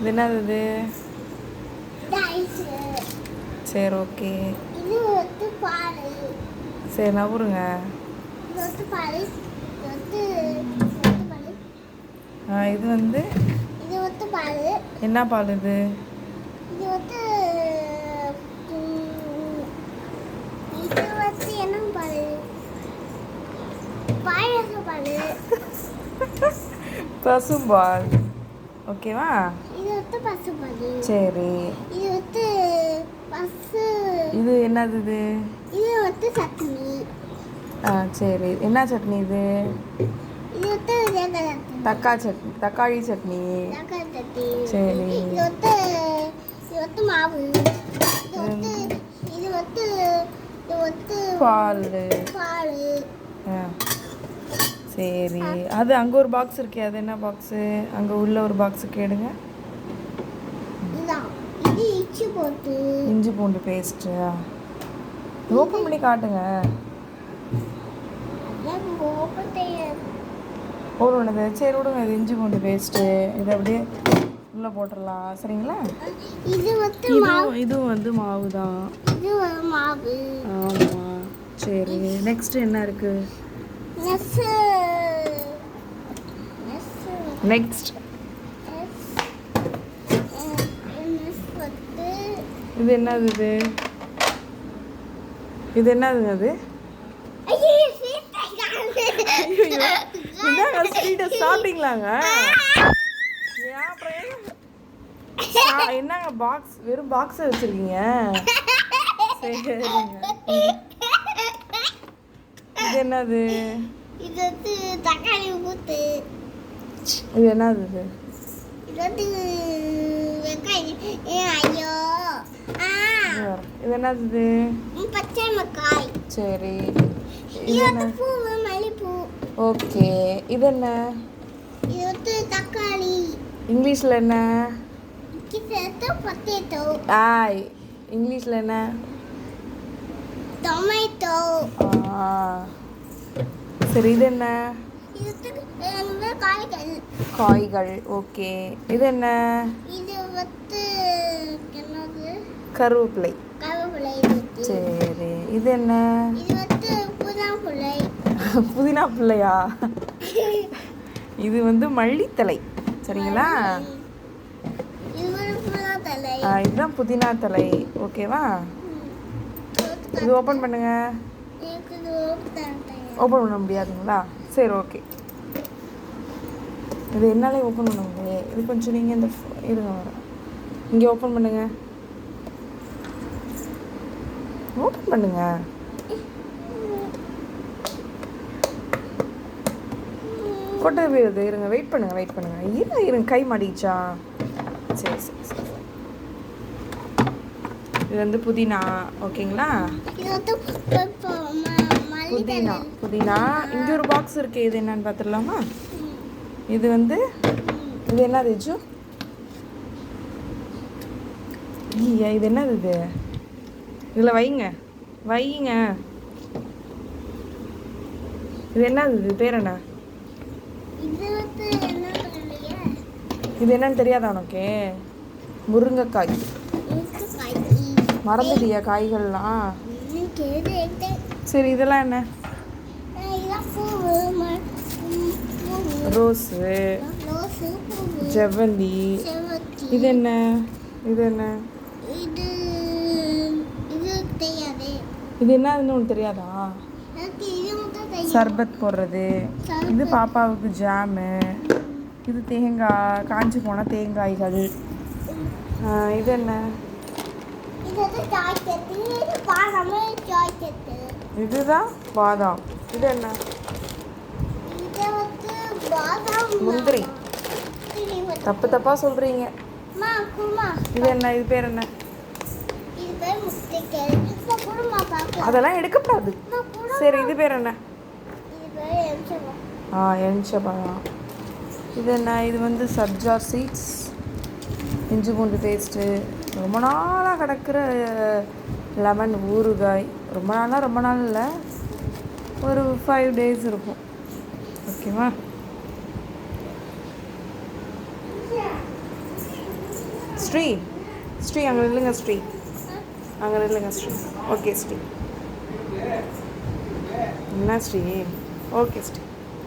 இது என்னது? சரி ஓகே. சரி நவுருங்க. இது வந்து என்ன பால் இது? பசும்பால். ஓகேவா? சரி. இது என்னது இது? சரி என்ன சட்னி இது? தக்காளி சட்னி. சரி. பால். சரி அது அங்கே ஒரு பாக்ஸ் இருக்கே, அது என்ன பாக்ஸு? அங்கே உள்ள ஒரு பாக்ஸு கேடுங்க. இஞ்சி பூண்டு பேஸ்ட்டு. ஓப்பன் பண்ணி காட்டுங்க. போடுனது சரி விடுங்க. இது இஞ்சி பூண்டு பேஸ்ட்டு. இதை அப்படியே உள்ளே போட்டுடலாம் சரிங்களா? இதுவும் வந்து மாவு தான். ஆமாம். சரி நெக்ஸ்ட்டு என்ன இருக்குது? நெக்ஸ்ட் இது என்னது இது? இது என்னதுங்க அது? என்னங்க ஸ்வீட்டை சாப்பிட்டீங்களாங்க? என்னங்க பாக்ஸ், வெறும் பாக்ஸை வச்சிருக்கீங்க? சரிங்க. இது என்னது? இது என்னது இது? இது என்னது இது? பச்சை மிளகாய். சரி. ஓகே. இது என்ன? தக்காளி. இங்கிலீஷ்ல என்ன? இங்கிலீஷ்ல என்ன? டொமேட்டோ. சரி இது என்ன? காய்கள். ஓகே. இது என்ன? கருவேப்பிலை. சரி இது என்ன? புதினா பிள்ளையா? இது வந்து மல்லித்தலை சரிங்களா? இதுதான் புதினா தலை. ஓகேவா? இது ஓப்பன் பண்ணுங்க. ஓப்பன் பண்ண முடியாதுங்களா? சரி ஓகே. இது என்னாலே ஓப்பன் பண்ண முடியாது. இது கொஞ்சம் நீங்கள் இந்த இருங்க வர இங்கே ஓப்பன் பண்ணுங்க. ஓப்பன் பண்ணுங்க. கொட்டை போயிருது. இருங்க வெயிட் பண்ணுங்க. இருங்க கை மாட்டிச்சா? சரி. இது வந்து புதினா. ஓகேங்களா? புதினா. இங்கே ஒரு பாக்ஸ் இருக்கு. இது என்னன்னு பார்த்துடலாமா? இது வந்து இது என்னது? இது என்னது இது? இதில் வைங்க. இது என்னது இது? பேர் என்ன? இது என்னன்னு தெரியாதா உனக்கு? முருங்கைக்காய். மறந்துட்டியா காய்கள்லாம்? சரி இதெல்லாம் என்ன? ரோஸு, ஜெவந்தி. இது என்ன? இது என்னதுன்னு உனக்கு தெரியாதா? சர்பத் போடுறது. இது பாப்பாவுக்கு ஜாமு. இது தேங்காய், காஞ்சி போன தேங்காய்கள். இது என்ன? இதுதான் பாதாம். இது என்ன? முந்திரி. தப்பா சொல்றீங்க. இது என்ன? இது பேர் என்ன? அதெல்லாம் எடுக்கப்படாது. சரி இது பேர் என்ன? எலுமிச்சம்பழம். இது என்ன? இது வந்து சப்ஜா சீட்ஸ். இஞ்சி பூண்டு பேஸ்ட்டு. ரொம்ப நாளாக கிடக்கிற லெமன் ஊறுகாய். ரொம்ப நாள் இல்லை, ஒரு 5 days இருக்கும். ஓகேவா? ஸ்ரீ ஸ்ரீ அங்கே நில்லுங்க ஸ்ரீ, அங்கே நில்லுங்க ஸ்ரீ. ஓகே ஸ்ரீ. என்ன ஸ்ரீ? ஓகே ஸ்ரீ.